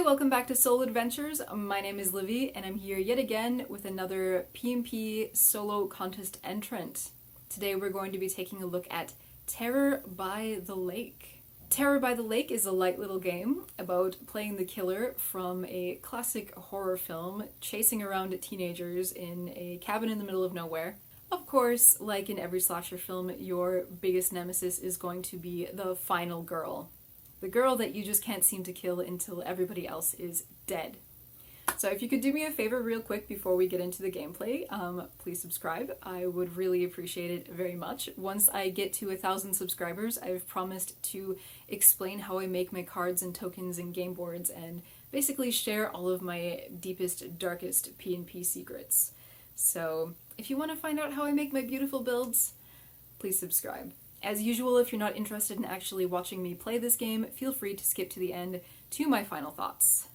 Hi, welcome back to Solo Adventures. My name is Livi, and I'm here yet again with another PnP solo contest entrant. Today we're going to be taking a look at Terror by the Lake. Terror by the Lake is a light little game about playing the killer from a classic horror film, chasing around teenagers in a cabin in the middle of nowhere. Of course, like in every slasher film, your biggest nemesis is going to be the final girl. The girl that you just can't seem to kill until everybody else is dead. So if you could do me a favor real quick before we get into the gameplay, please subscribe. I would really appreciate it very much. Once I get to 1,000 subscribers, I've promised to explain how I make my cards and tokens and game boards and basically share all of my deepest, darkest PnP secrets. So if you want to find out how I make my beautiful builds, please subscribe. As usual, if you're not interested in actually watching me play this game, feel free to skip to the end to my final thoughts.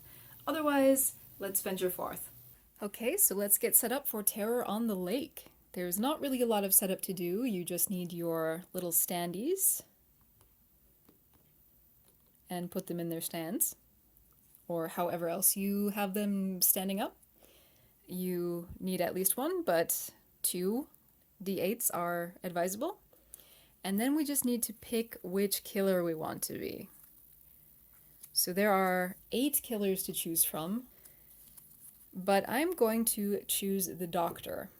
Otherwise, let's venture forth. Okay, so let's get set up for Terror on the Lake. There's not really a lot of setup to do, you just need your little standees and put them in their stands, or however else you have them standing up. You need at least one, but 2 D8s are advisable. And then we just need to pick which killer we want to be. So there are 8 killers to choose from, but I'm going to choose the Doctor,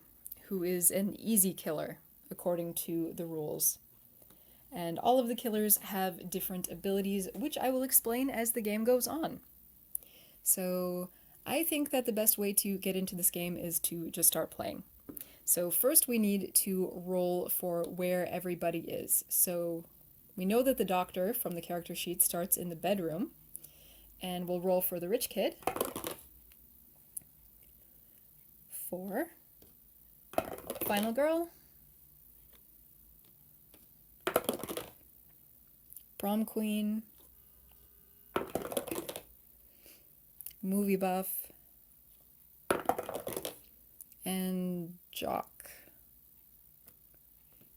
who is an easy killer, according to the rules. And all of the killers have different abilities, which I will explain as the game goes on. So I think that the best way to get into this game is to just start playing. So first we need to roll for where everybody is. So we know that the Doctor from the character sheet starts in the bedroom, and we'll roll for the rich kid. 4. Final girl. Prom queen. Movie buff. And Jock.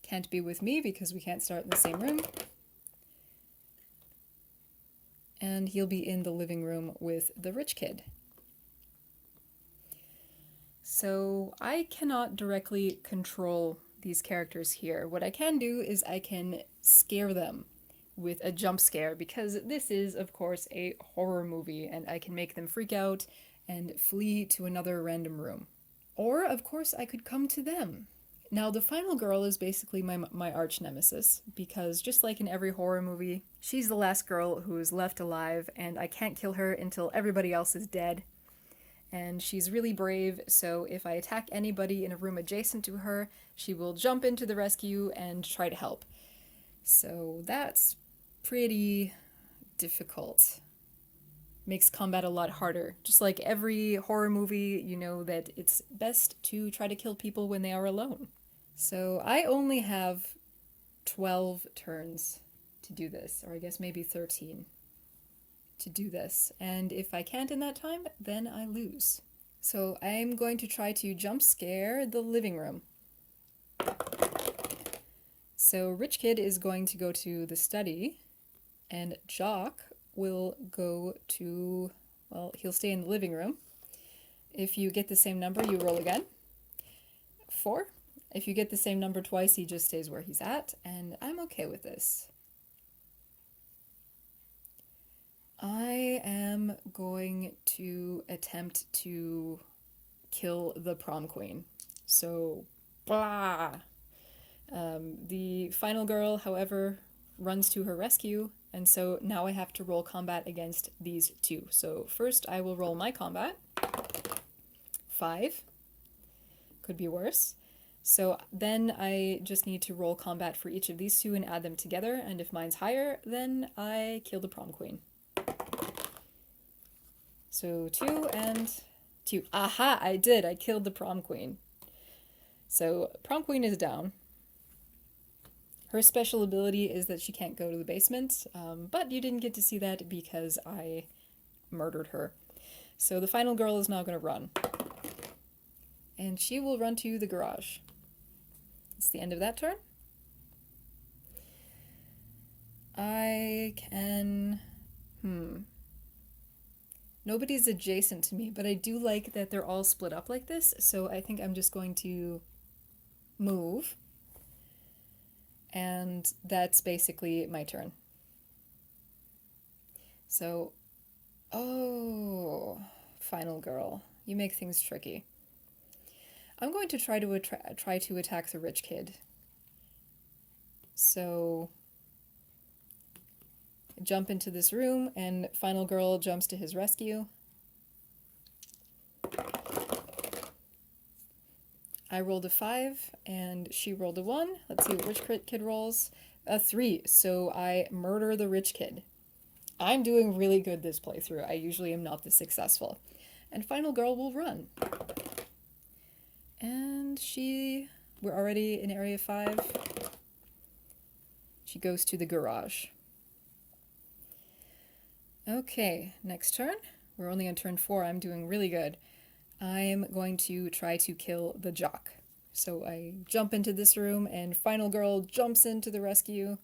Can't be with me because we can't start in the same room. And he'll be in the living room with the rich kid. So I cannot directly control these characters here. What I can do is I can scare them with a jump scare, because this is, of course, a horror movie, and I can make them freak out and flee to another random room. Or, of course, I could come to them. Now, the final girl is basically my arch nemesis, because just like in every horror movie, she's the last girl who is left alive, and I can't kill her until everybody else is dead. And she's really brave, so if I attack anybody in a room adjacent to her, she will jump into the rescue and try to help. So that's pretty difficult. Makes combat a lot harder. Just like every horror movie, you know that it's best to try to kill people when they are alone. So I only have 12 turns to do this, or I guess maybe 13 to do this. And if I can't in that time, then I lose. So I'm going to try to jump scare the living room. So Rich Kid is going to go to the study, and Jock will go to, well, he'll stay in the living room. If you get the same number, you roll again. 4. If you get the same number twice, he just stays where he's at, and I'm okay with this. I am going to attempt to kill the prom queen. So, blah! The final girl, however, runs to her rescue, and so now I have to roll combat against these 2. So first I will roll my combat. 5. Could be worse. So then I just need to roll combat for each of these 2 and add them together, and if mine's higher, then I kill the prom queen. So 2 and 2. Aha! I did! I killed the prom queen. So prom queen is down. Her special ability is that she can't go to the basement, but you didn't get to see that because I murdered her. So the final girl is now going to run. And she will run to the garage. It's the end of that turn. I can... No, Nobody's adjacent to me, but I do like that they're all split up like this, so I think I'm just going to move, and that's basically my turn. So, oh, final girl, you make things tricky. I'm going to try to attack the rich kid. So, jump into this room, and final girl jumps to his rescue. I rolled a 5, and she rolled a 1. Let's see what rich kid rolls. A 3, so I murder the rich kid. I'm doing really good this playthrough. I usually am not this successful. And final girl will run. And we're already in area 5. She goes to the garage. Okay, next turn. We're only on turn 4. I'm doing really good. I'm going to try to kill the jock. So I jump into this room, and final girl jumps into the rescue.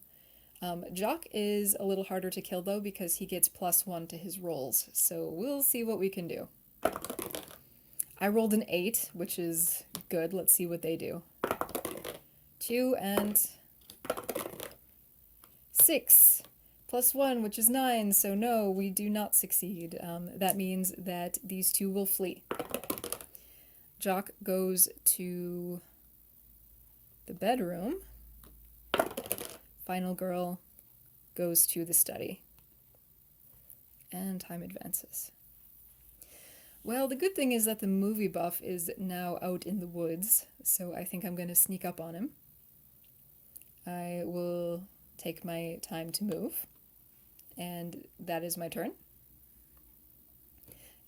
Jock is a little harder to kill, though, because he gets +1 to his rolls. So we'll see what we can do. I rolled an 8, which is good. Let's see what they do. 2 and 6. +1, which is 9, so no, we do not succeed. That means that these two will flee. Jock goes to the bedroom. Final girl goes to the study. And time advances. Well, the good thing is that the movie buff is now out in the woods, so I think I'm going to sneak up on him. I will take my time to move, and that is my turn.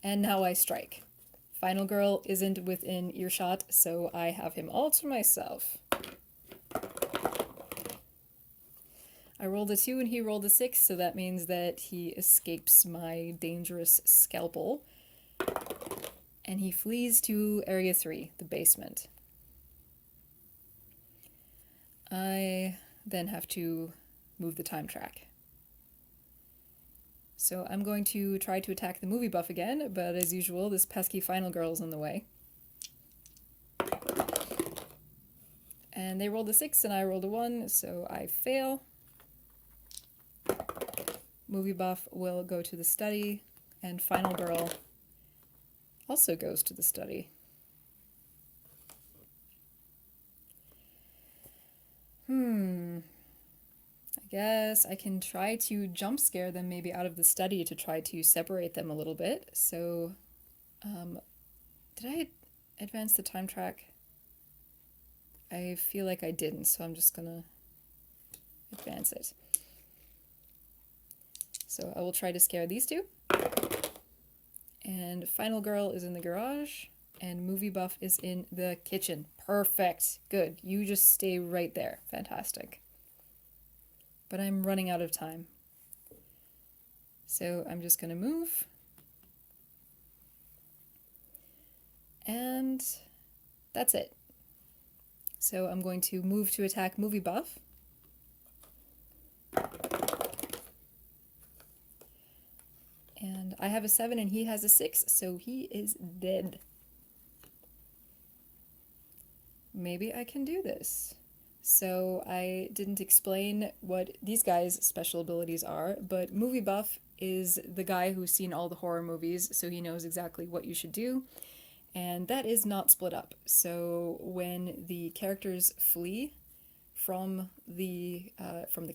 And now I strike. Final girl isn't within earshot, so I have him all to myself. I rolled a 2 and he rolled a 6, so that means that he escapes my dangerous scalpel. And he flees to area 3, the basement. I then have to move the time track. So I'm going to try to attack the movie buff again, but as usual, this pesky final girl's in the way. And they rolled a 6 and I rolled a 1, so I fail. Movie buff will go to the study, and final girl also goes to the study. I guess I can try to jump scare them maybe out of the study to try to separate them a little bit. So, did I advance the time track? I feel like I didn't, so I'm just gonna advance it. So I will try to scare these two. And final girl is in the garage, and movie buff is in the kitchen. Perfect. Good. You just stay right there. Fantastic. But I'm running out of time. So I'm just going to move. And that's it. So I'm going to move to attack movie buff. And I have a 7 and he has a 6, so he is dead. Maybe I can do this. So I didn't explain what these guys' special abilities are, but movie buff is the guy who's seen all the horror movies, so he knows exactly what you should do. And that is not split up. So when the characters flee from the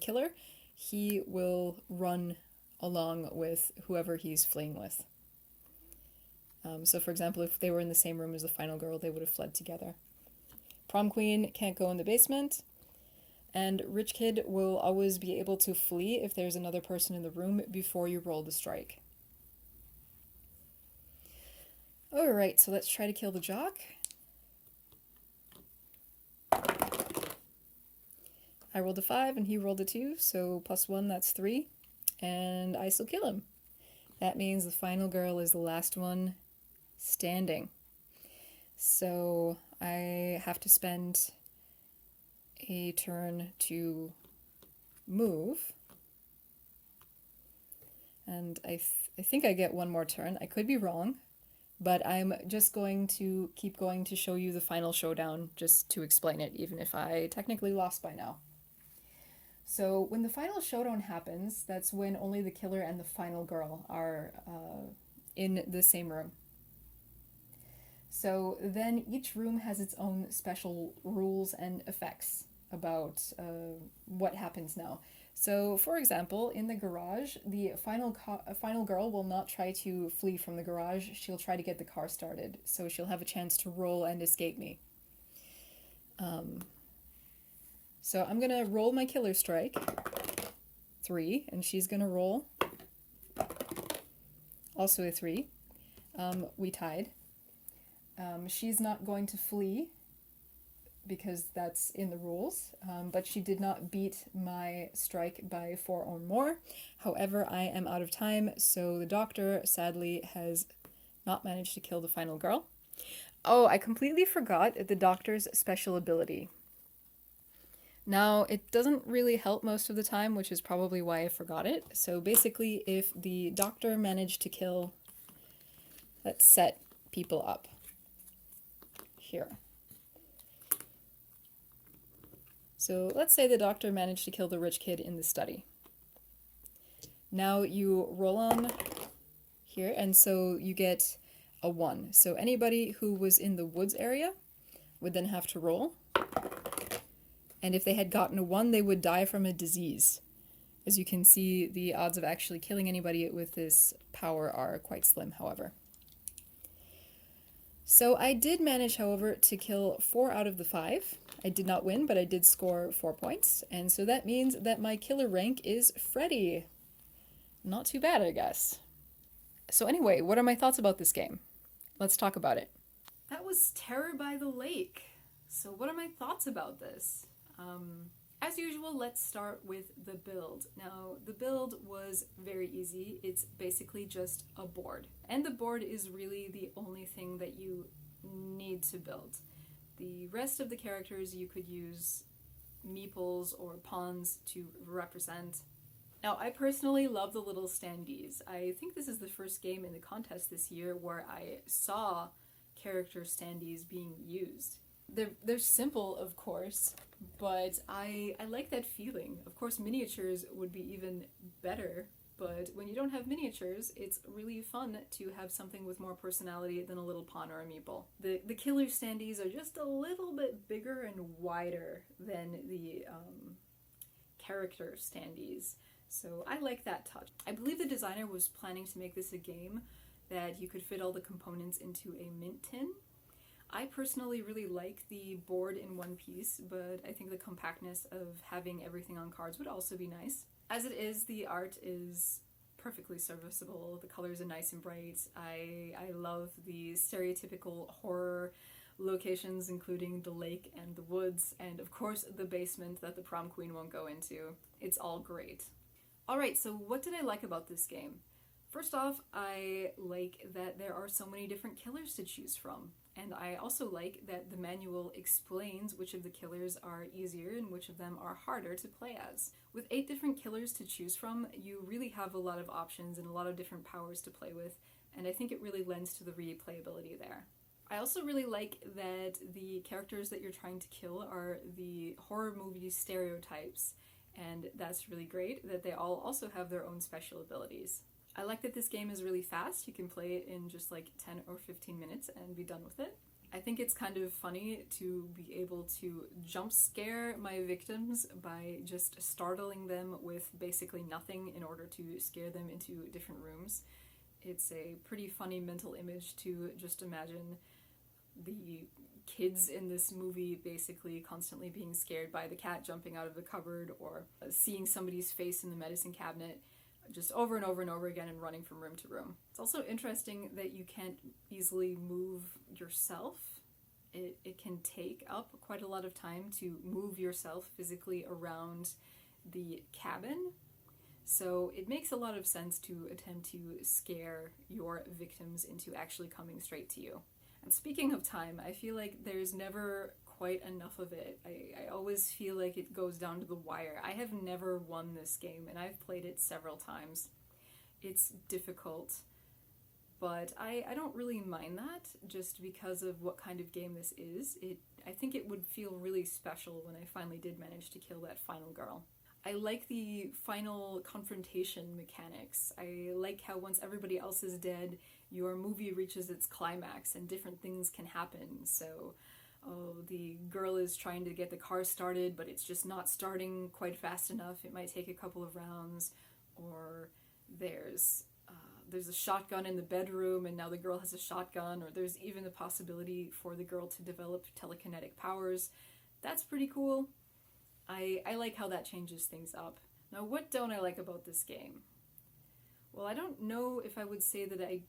killer, he will run along with whoever he's fleeing with. So for example, if they were in the same room as the final girl, they would have fled together. Prom queen can't go in the basement, and rich kid will always be able to flee if there's another person in the room before you roll the strike. Alright, so let's try to kill the jock. I rolled a 5 and he rolled a 2, so +1, that's 3. And I still kill him. That means the final girl is the last one standing. So I have to spend a turn to move. And I think I get one more turn. I could be wrong, but I'm just going to keep going to show you the final showdown just to explain it, even if I technically lost by now. So when the final showdown happens, that's when only the killer and the final girl are in the same room. So then each room has its own special rules and effects about what happens now. So, for example, in the garage, the final girl will not try to flee from the garage. She'll try to get the car started, so she'll have a chance to roll and escape me. So I'm gonna roll my killer strike, 3, and she's gonna roll also a 3. We tied. She's not going to flee because that's in the rules, but she did not beat my strike by 4 or more. However, I am out of time, so the doctor sadly has not managed to kill the final girl. Oh, I completely forgot the doctor's special ability. Now, it doesn't really help most of the time, which is probably why I forgot it. So basically, if the doctor managed to kill, let's set people up here. So let's say the doctor managed to kill the rich kid in the study. Now you roll on here, and so you get a 1. So anybody who was in the woods area would then have to roll. And if they had gotten a 1, they would die from a disease. As you can see, the odds of actually killing anybody with this power are quite slim, however. So I did manage, however, to kill 4 out of the 5. I did not win, but I did score 4 points. And so that means that my killer rank is Freddy. Not too bad, I guess. So anyway, what are my thoughts about this game? Let's talk about it. That was Terror by the Lake. So what are my thoughts about this? As usual, let's start with the build. Now, the build was very easy. It's basically just a board. And the board is really the only thing that you need to build. The rest of the characters you could use meeples or pawns to represent. Now, I personally love the little standees. I think this is the first game in the contest this year where I saw character standees being used. They're simple, of course, but I like that feeling. Of course, miniatures would be even better, but when you don't have miniatures, it's really fun to have something with more personality than a little pawn or a meeple. The killer standees are just a little bit bigger and wider than the character standees, so I like that touch. I believe the designer was planning to make this a game that you could fit all the components into a mint tin. I personally really like the board in one piece, but I think the compactness of having everything on cards would also be nice. As it is, the art is perfectly serviceable. The colors are nice and bright. I love the stereotypical horror locations, including the lake and the woods, and of course the basement that the prom queen won't go into. It's all great. Alright, so what did I like about this game? First off, I like that there are so many different killers to choose from. And I also like that the manual explains which of the killers are easier and which of them are harder to play as. With 8 different killers to choose from, you really have a lot of options and a lot of different powers to play with, and I think it really lends to the replayability there. I also really like that the characters that you're trying to kill are the horror movie stereotypes, and that's really great that they all also have their own special abilities. I like that this game is really fast. You can play it in just like 10 or 15 minutes and be done with it. I think it's kind of funny to be able to jump scare my victims by just startling them with basically nothing in order to scare them into different rooms. It's a pretty funny mental image to just imagine the kids in this movie basically constantly being scared by the cat jumping out of the cupboard or seeing somebody's face in the medicine cabinet just over and over and over again and running from room to room. It's also interesting that you can't easily move yourself. It can take up quite a lot of time to move yourself physically around the cabin. So it makes a lot of sense to attempt to scare your victims into actually coming straight to you. And speaking of time, I feel like there's never quite enough of it. I always feel like it goes down to the wire. I have never won this game, and I've played it several times. it's difficult, but I don't really mind that just because of what kind of game this is. I think it would feel really special when I finally did manage to kill that final girl. I like the final confrontation mechanics. I like how once everybody else is dead, your movie reaches its climax and different things can happen. So, oh, the girl is trying to get the car started, but it's just not starting quite fast enough. It might take a couple of rounds. Or there's a shotgun in the bedroom and now the girl has a shotgun, or there's even the possibility for the girl to develop telekinetic powers. That's pretty cool. I like how that changes things up. Now, what don't I like about this game? Well, I don't know if I would say that I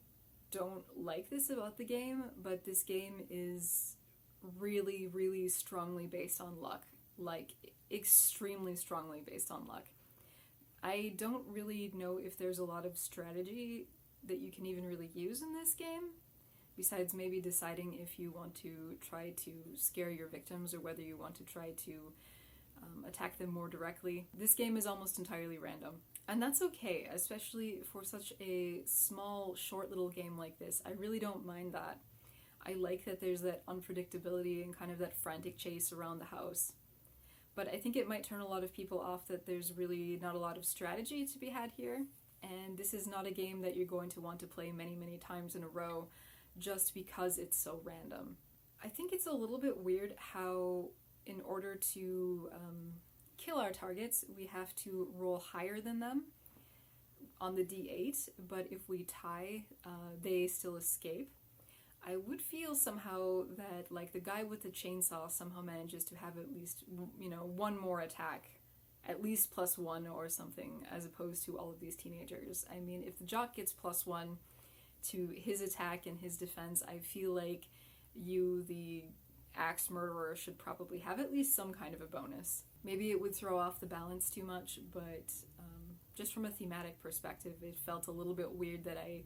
don't like this about the game, but this game is really, really strongly based on luck. Like, extremely strongly based on luck. I don't really know if there's a lot of strategy that you can even really use in this game, besides maybe deciding if you want to try to scare your victims or whether you want to try to attack them more directly. This game is almost entirely random. And that's okay, especially for such a small, short little game like this. I really don't mind that. I like that there's that unpredictability and kind of that frantic chase around the house. But I think it might turn a lot of people off that there's really not a lot of strategy to be had here. And this is not a game that you're going to want to play many, many times in a row just because it's so random. I think it's a little bit weird how in order to kill our targets, we have to roll higher than them on the d8, but if we tie, they still escape. I would feel somehow that, like, the guy with the chainsaw somehow manages to have at least, one more attack, at least +1 or something, as opposed to all of these teenagers. I mean, if the jock gets +1 to his attack and his defense, I feel like you, the axe murderer, should probably have at least some kind of a bonus. Maybe it would throw off the balance too much, but just from a thematic perspective, it felt a little bit weird that I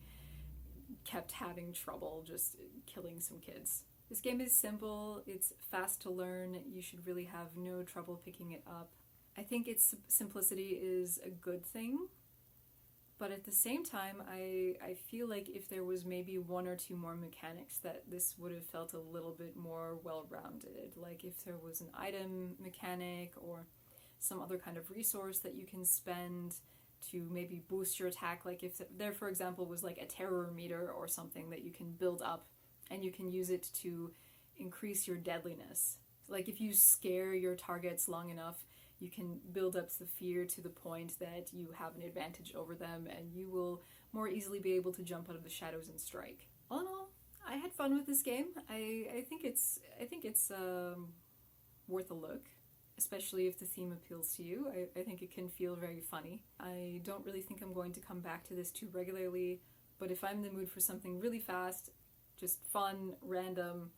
kept having trouble just killing some kids. This game is simple, it's fast to learn, you should really have no trouble picking it up. I think its simplicity is a good thing, but at the same time, I feel like if there was maybe one or two more mechanics that this would have felt a little bit more well-rounded. Like if there was an item mechanic or some other kind of resource that you can spend to maybe boost your attack. Like if there, for example, was like a terror meter or something that you can build up and you can use it to increase your deadliness. Like if you scare your targets long enough, you can build up the fear to the point that you have an advantage over them and you will more easily be able to jump out of the shadows and strike. All in all, I had fun with this game. I think it's worth a look, especially if the theme appeals to you. I think it can feel very funny. I don't really think I'm going to come back to this too regularly, but if I'm in the mood for something really fast, just fun, random,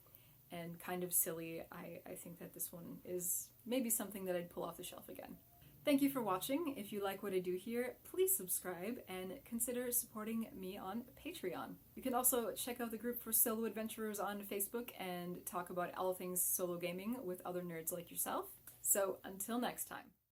and kind of silly, I think that this one is maybe something that I'd pull off the shelf again. Thank you for watching. If you like what I do here, please subscribe and consider supporting me on Patreon. You can also check out the group for solo adventurers on Facebook and talk about all things solo gaming with other nerds like yourself. So until next time.